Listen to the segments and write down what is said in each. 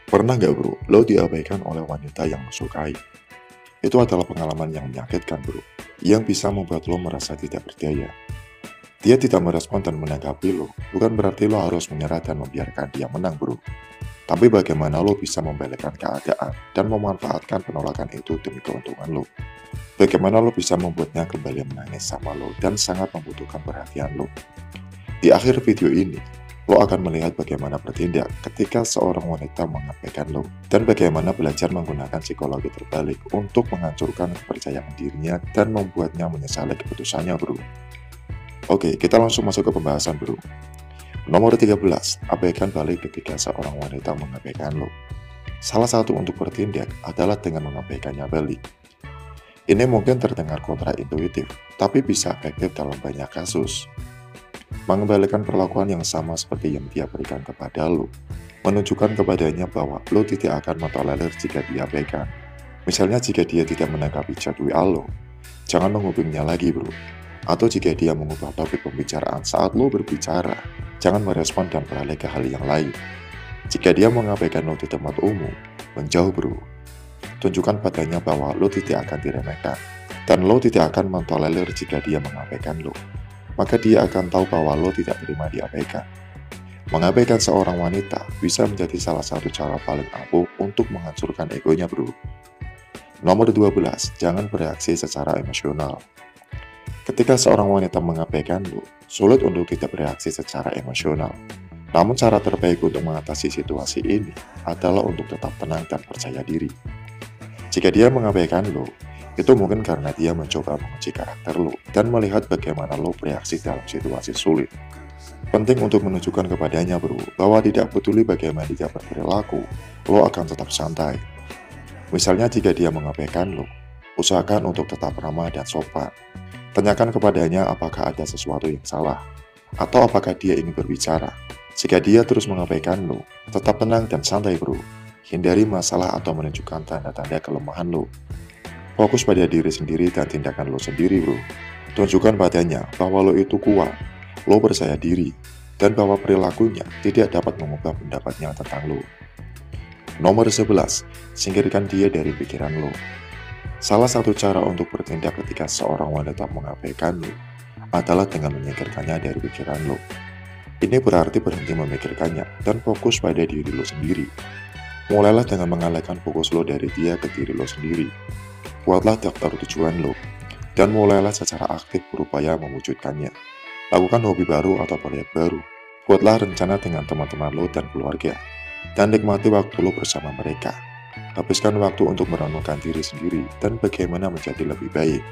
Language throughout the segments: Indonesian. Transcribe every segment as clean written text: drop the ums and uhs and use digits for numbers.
Pernah nggak bro, lo diabaikan oleh wanita yang lo sukai? Itu adalah pengalaman yang menyakitkan bro, yang bisa membuat lo merasa tidak berdaya. Dia tidak merespon dan menanggapi lo, bukan berarti lo harus menyerah dan membiarkan dia menang bro. Tapi bagaimana lo bisa membalikkan keadaan dan memanfaatkan penolakan itu demi keuntungan lo. Bagaimana lo bisa membuatnya kembali menangis sama lo dan sangat membutuhkan perhatian lo. Di akhir video ini, lo akan melihat bagaimana bertindak ketika seorang wanita mengabaikan lo, dan bagaimana belajar menggunakan psikologi terbalik untuk menghancurkan kepercayaan dirinya dan membuatnya menyesali keputusannya bro. Oke, kita langsung masuk ke pembahasan bro. Nomor 13, abaikan balik ketika seorang wanita mengabaikan lo. Salah satu untuk bertindak adalah dengan mengabaikannya balik. Ini mungkin terdengar kontraintuitif, tapi bisa efektif dalam banyak kasus. Mengembalikan perlakuan yang sama seperti yang dia berikan kepada lo, menunjukkan kepadanya bahwa lo tidak akan mentolerir jika dia abaikan. Misalnya jika dia tidak menanggapi chat WA lo, jangan menghubunginya lagi bro. Atau jika dia mengubah topik pembicaraan saat lo berbicara, jangan merespon dan beralih ke hal yang lain. Jika dia mengabaikan lo di tempat umum, menjauh bro. Tunjukkan padanya bahwa lo tidak akan diremehkan, dan lo tidak akan mentolerir jika dia mengabaikan lo. Maka dia akan tahu bahwa lo tidak terima diabaikan. Mengabaikan seorang wanita bisa menjadi salah satu cara paling ampuh untuk menghancurkan egonya bro. Nomor 12, jangan bereaksi secara emosional. Ketika seorang wanita mengabaikan lo, sulit untuk tidak bereaksi secara emosional. Namun cara terbaik untuk mengatasi situasi ini adalah untuk tetap tenang dan percaya diri. Jika dia mengabaikan lo, itu mungkin karena dia mencoba menguji karakter lo dan melihat bagaimana lo bereaksi dalam situasi sulit. Penting untuk menunjukkan kepadanya bro, bahwa tidak peduli bagaimana dia berperilaku, lo akan tetap santai. Misalnya jika dia mengabaikan lo, usahakan untuk tetap ramah dan sopan. Tanyakan kepadanya apakah ada sesuatu yang salah, atau apakah dia ingin berbicara. Jika dia terus mengabaikan lo, tetap tenang dan santai bro. Hindari masalah atau menunjukkan tanda-tanda kelemahan lo. Fokus pada diri sendiri dan tindakan lo sendiri bro. Tunjukkan padanya bahwa lo itu kuat, lo percaya diri, dan bahwa perilakunya tidak dapat mengubah pendapatnya tentang lo. Nomor 11, singkirkan dia dari pikiran lo. Salah satu cara untuk bertindak ketika seorang wanita mengabaikan lo adalah dengan menyingkirkannya dari pikiran lo. Ini berarti berhenti memikirkannya dan fokus pada diri lo sendiri. Mulailah dengan mengalihkan fokus lo dari dia ke diri lo sendiri. Buatlah daftar tujuan lo, dan mulailah secara aktif berupaya mewujudkannya. Lakukan hobi baru atau proyek baru. Buatlah rencana dengan teman-teman lo dan keluarga, dan nikmati waktu lo bersama mereka. Habiskan waktu untuk merenungkan diri sendiri dan bagaimana menjadi lebih baik.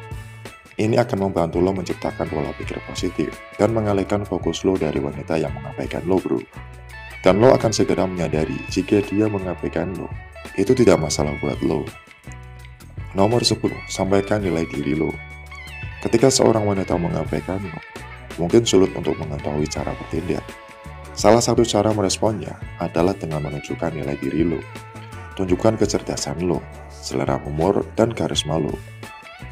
Ini akan membantu lo menciptakan pola pikir positif dan mengalihkan fokus lo dari wanita yang mengabaikan lo bro. Dan lo akan segera menyadari jika dia mengabaikan lo, itu tidak masalah buat lo. Nomor 10, sampaikan nilai diri lo. Ketika seorang wanita mengabaikan lo, mungkin sulit untuk mengetahui cara bertindak. Salah satu cara meresponnya adalah dengan menunjukkan nilai diri lo. Tunjukkan kecerdasan lo, selera humor, dan karisma lo.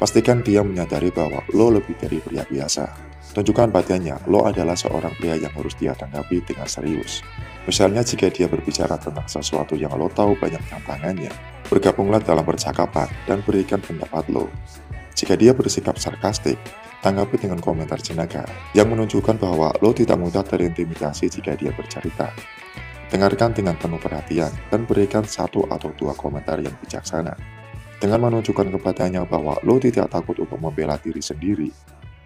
Pastikan dia menyadari bahwa lo lebih dari pria biasa. Tunjukkan padanya, lo adalah seorang pria yang harus dia tanggapi dengan serius. Misalnya jika dia berbicara tentang sesuatu yang lo tahu banyak tantangannya, bergabunglah dalam percakapan dan berikan pendapat lo. Jika dia bersikap sarkastik, tanggapi dengan komentar jenaka yang menunjukkan bahwa lo tidak mudah terintimidasi jika dia bercerita. Dengarkan dengan penuh perhatian dan berikan satu atau dua komentar yang bijaksana. Dengan menunjukkan kepadanya bahwa lo tidak takut untuk membela diri sendiri,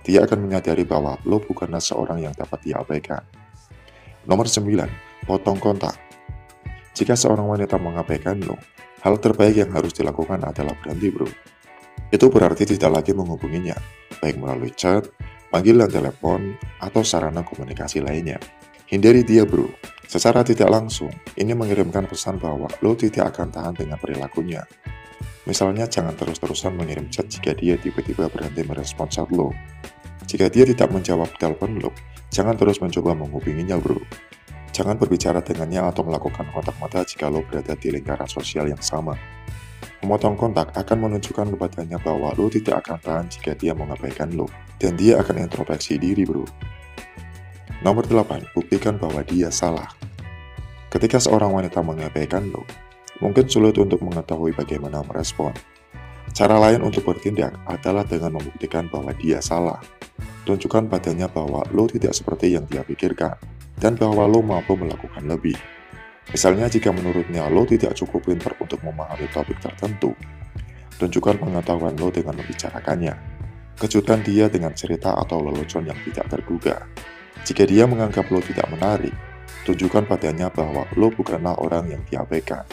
dia akan menyadari bahwa lo bukanlah seorang yang dapat diabaikan. Nomor 9, potong kontak. Jika seorang wanita mengabaikan lo, hal terbaik yang harus dilakukan adalah berhenti bro. Itu berarti tidak lagi menghubunginya, baik melalui chat, panggilan telepon, atau sarana komunikasi lainnya. Hindari dia bro. Secara tidak langsung, ini mengirimkan pesan bahwa lo tidak akan tahan dengan perilakunya. Misalnya jangan terus-terusan mengirim chat jika dia tiba-tiba berhenti merespon chat lo. Jika dia tidak menjawab telepon lo, jangan terus mencoba menghubunginya bro. Jangan berbicara dengannya atau melakukan kontak mata jika lo berada di lingkaran sosial yang sama. Memotong kontak akan menunjukkan kepadanya bahwa lo tidak akan tahan jika dia mengabaikan lo, dan dia akan introspeksi diri bro. Nomor 8, buktikan bahwa dia salah. Ketika seorang wanita mengabaikan lo, mungkin sulit untuk mengetahui bagaimana merespon. Cara lain untuk bertindak adalah dengan membuktikan bahwa dia salah. Tunjukkan padanya bahwa lo tidak seperti yang dia pikirkan, dan bahwa lo mampu melakukan lebih. Misalnya jika menurutnya lo tidak cukup pintar untuk memahami topik tertentu, tunjukkan pengetahuan lo dengan membicarakannya. Kejutkan dia dengan cerita atau lelucon yang tidak terduga. Jika dia menganggap lo tidak menarik, tunjukkan padanya bahwa lo bukanlah orang yang diabaikan,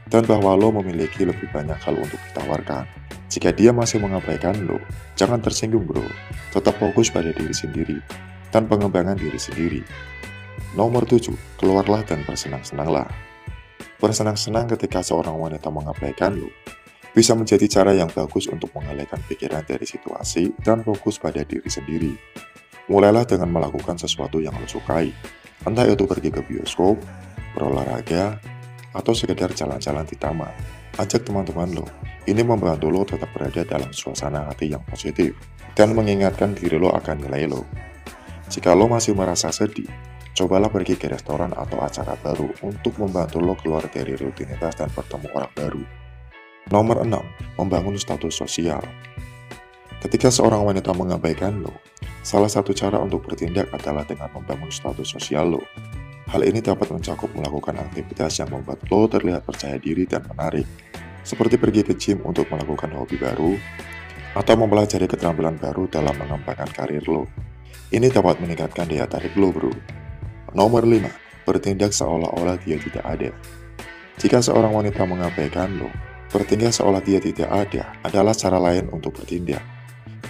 dan bahwa lo memiliki lebih banyak hal untuk ditawarkan. Jika dia masih mengabaikan lo, jangan tersinggung bro. Tetap fokus pada diri sendiri, dan pengembangan diri sendiri. Nomor 7, keluarlah dan bersenang-senanglah. Bersenang-senang ketika seorang wanita mengabaikan lo bisa menjadi cara yang bagus untuk mengalihkan pikiran dari situasi dan fokus pada diri sendiri. Mulailah dengan melakukan sesuatu yang lo sukai, entah itu pergi ke bioskop, berolahraga, atau sekedar jalan-jalan di taman. Ajak teman-teman lo, ini membantu lo tetap berada dalam suasana hati yang positif, dan mengingatkan diri lo akan nilai lo. Jika lo masih merasa sedih, cobalah pergi ke restoran atau acara baru untuk membantu lo keluar dari rutinitas dan bertemu orang baru. Nomor 6, membangun status sosial. Ketika seorang wanita mengabaikan lo, salah satu cara untuk bertindak adalah dengan membangun status sosial lo. Hal ini dapat mencakup melakukan aktivitas yang membuat lo terlihat percaya diri dan menarik, seperti pergi ke gym untuk melakukan hobi baru, atau mempelajari keterampilan baru dalam mengembangkan karir lo. Ini dapat meningkatkan daya tarik lo bro. Nomor 5, bertindak seolah-olah dia tidak ada. Jika seorang wanita mengabaikan lo, bertindak seolah dia tidak ada adalah cara lain untuk bertindak.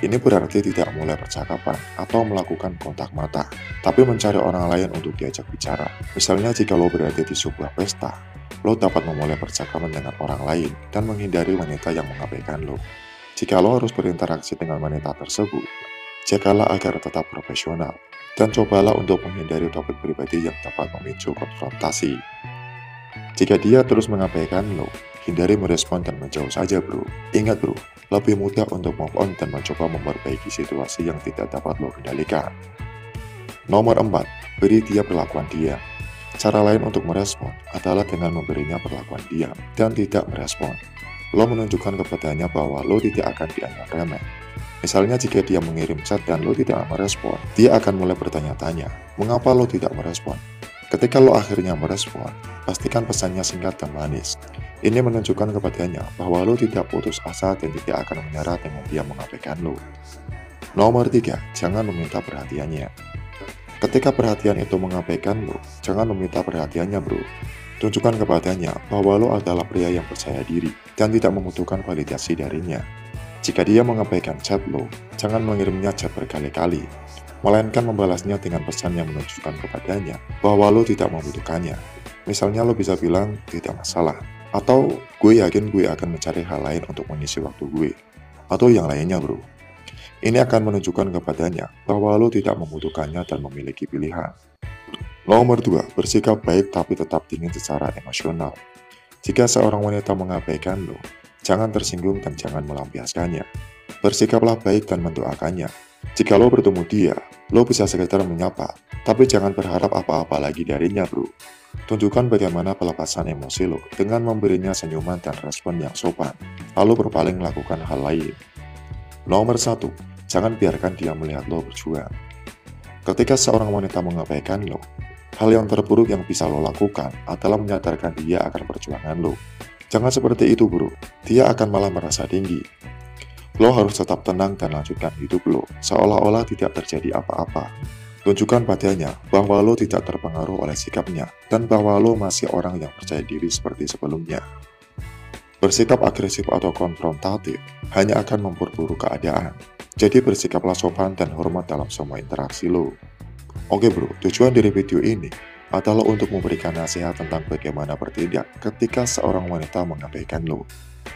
Ini berarti tidak mulai percakapan atau melakukan kontak mata, tapi mencari orang lain untuk diajak bicara. Misalnya jika lo berada di sebuah pesta, lo dapat memulai percakapan dengan orang lain dan menghindari wanita yang mengabaikan lo. Jika lo harus berinteraksi dengan wanita tersebut, jagalah agar tetap profesional, dan cobalah untuk menghindari topik pribadi yang dapat memicu konfrontasi. Jika dia terus mengabaikan lo, hindari merespon dan menjauh saja bro. Ingat bro, lebih mudah untuk move on dan mencoba memperbaiki situasi yang tidak dapat lo kendalikan. Nomor 4, beri dia perlakuan diam. Cara lain untuk merespon adalah dengan memberinya perlakuan diam dan tidak merespon. Lo menunjukkan kepadanya bahwa lo tidak akan dianggap remeh. Misalnya jika dia mengirim chat dan lo tidak merespon, dia akan mulai bertanya-tanya, mengapa lo tidak merespon? Ketika lo akhirnya merespon, pastikan pesannya singkat dan manis. Ini menunjukkan kepadanya bahwa lo tidak putus asa dan tidak akan menyerah dengan dia mengabaikan lo. Nomor 3, jangan meminta perhatiannya. Ketika perhatian itu mengabaikan lo, jangan meminta perhatiannya bro. Tunjukkan kepadanya bahwa lo adalah pria yang percaya diri dan tidak membutuhkan validasi darinya. Jika dia mengabaikan chat lo, jangan mengirimnya chat berkali-kali, melainkan membalasnya dengan pesan yang menunjukkan kepadanya bahwa lo tidak membutuhkannya. Misalnya lo bisa bilang, tidak masalah, atau gue yakin gue akan mencari hal lain untuk mengisi waktu gue, atau yang lainnya bro. Ini akan menunjukkan kepadanya bahwa lo tidak membutuhkannya dan memiliki pilihan. Nomor 2, bersikap baik tapi tetap dingin secara emosional. Jika seorang wanita mengabaikan lo, jangan tersinggung dan jangan melampiaskannya. Bersikaplah baik dan mendoakannya. Jika lo bertemu dia, lo bisa sekedar menyapa, tapi jangan berharap apa-apa lagi darinya bro. Tunjukkan bagaimana pelepasan emosi lo dengan memberinya senyuman dan respon yang sopan, lalu berpaling melakukan hal lain. Nomor 1, jangan biarkan dia melihat lo berjuang. Ketika seorang wanita mengabaikan lo, hal yang terburuk yang bisa lo lakukan adalah menyadarkan dia akan perjuangan lo. Jangan seperti itu bro, dia akan malah merasa tinggi. Lo harus tetap tenang dan lanjutkan hidup lo, seolah-olah tidak terjadi apa-apa. Tunjukkan padanya bahwa lo tidak terpengaruh oleh sikapnya, dan bahwa lo masih orang yang percaya diri seperti sebelumnya. Bersikap agresif atau konfrontatif hanya akan memperburuk keadaan. Jadi bersikaplah sopan dan hormat dalam semua interaksi lo. Oke bro, tujuan dari video ini adalah untuk memberikan nasihat tentang bagaimana bertindak ketika seorang wanita mengabaikan lo.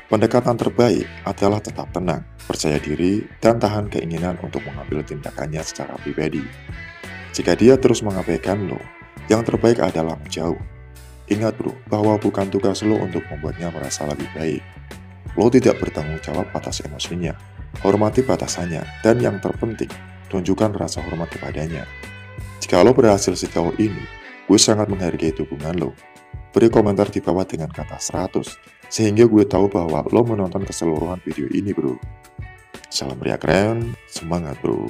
Pendekatan terbaik adalah tetap tenang, percaya diri, dan tahan keinginan untuk mengambil tindakannya secara pribadi. Jika dia terus mengabaikan lo, yang terbaik adalah menjauh. Ingat bro, bahwa bukan tugas lo untuk membuatnya merasa lebih baik. Lo tidak bertanggung jawab atas emosinya. Hormati batasannya, dan yang terpenting, tunjukkan rasa hormat kepadanya. Jika lo berhasil sejauh ini, gue sangat menghargai hubungan lo. Beri komentar di bawah dengan kata 100, sehingga gue tahu bahwa lo menonton keseluruhan video ini bro. Salam ria keren, semangat bro.